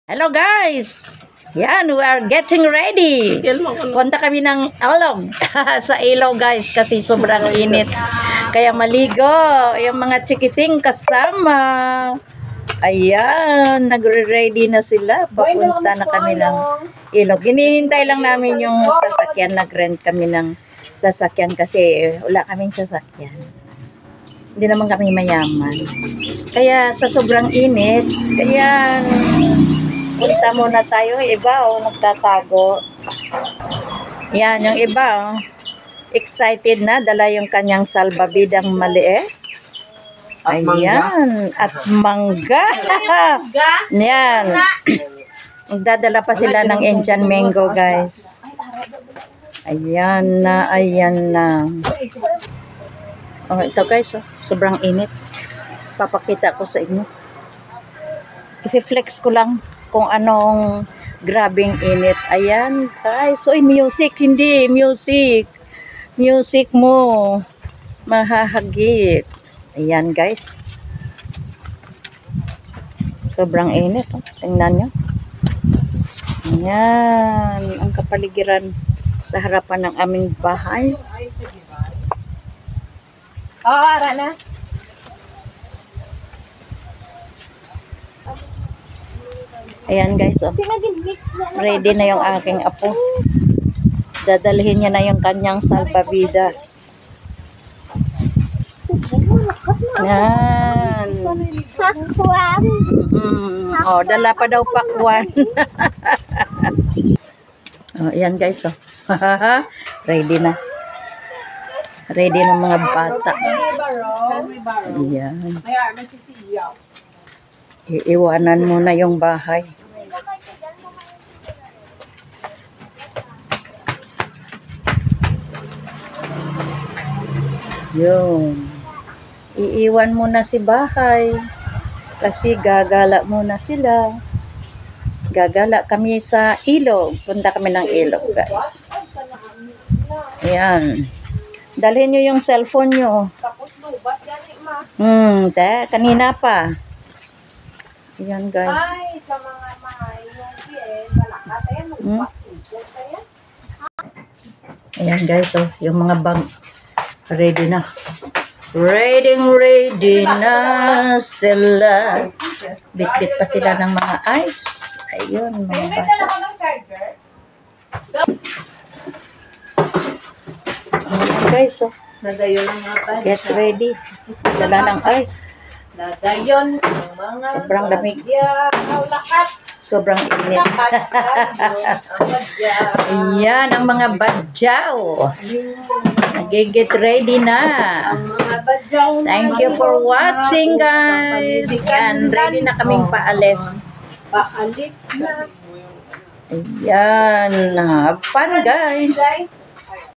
Hello guys! Yan, we are getting ready. Punta kami ng ilog. Sa ilog guys kasi sobrang init. Kaya maligo. Yung mga chikiting kasama. Ayan, nagre-ready na sila. Papunta na kami ng ilog. Hinihintay lang namin yung sasakyan. Nag-rent kami ng sasakyan kasi wala kaming sasakyan. Hindi naman kami mayaman. Kaya sa sobrang init, kaya punta muna tayo. Iba nagtatago. Yan, yung iba excited na. Dala yung kanyang salbabidang maliit. Ayan. At mangga. Yan. Magdadala pa sila ng Indian mango, guys. Ayan na, ayan na. Oh, ito guys, sobrang init. Papakita ko sa inyo. I-flex ko lang kung anong grabing init. Ayan guys. So, music, hindi. Music. Music mo. Mahahagip. Ayan guys. Sobrang init. Oh. Tingnan nyo. Ayan. Ang kapaligiran sa harapan ng aming bahay. Ara na. Ayan guys, oh. Ready na yung aking apo. Dadalhin niya na yung kanyang salbabida. Yan. Oh, dala pa daw pakwan. Oh, ayan guys, oh. Ready na. Ready ng mga bata. Ayan. Iiwanan mo na yung bahay. Yun. Iiwan mo na si bahay. Kasi gagala muna sila. Gagala kami sa ilog. Punta kami ng ilog, guys. Ayan. Dalhin nyo yung cellphone nyo. Kanina pa. Ayan guys. Ay, sa mga malakas. Ayan guys, oh, yung mga bag ready na. Ready na sila. Bit-bit pa sila ng mga ice. Ayun, mga bata. Ayan guys, oh. Nadayon ang mga Get ready. Dala ng ice. Nadayon ang mga Sobrang lamig. lakat. Sobrang init. Ayan, ang mga badyaw. Nag-get ready na. Thank you for watching, guys. And ready na kaming paalis. Paalis na. Ayan. Have fun, guys.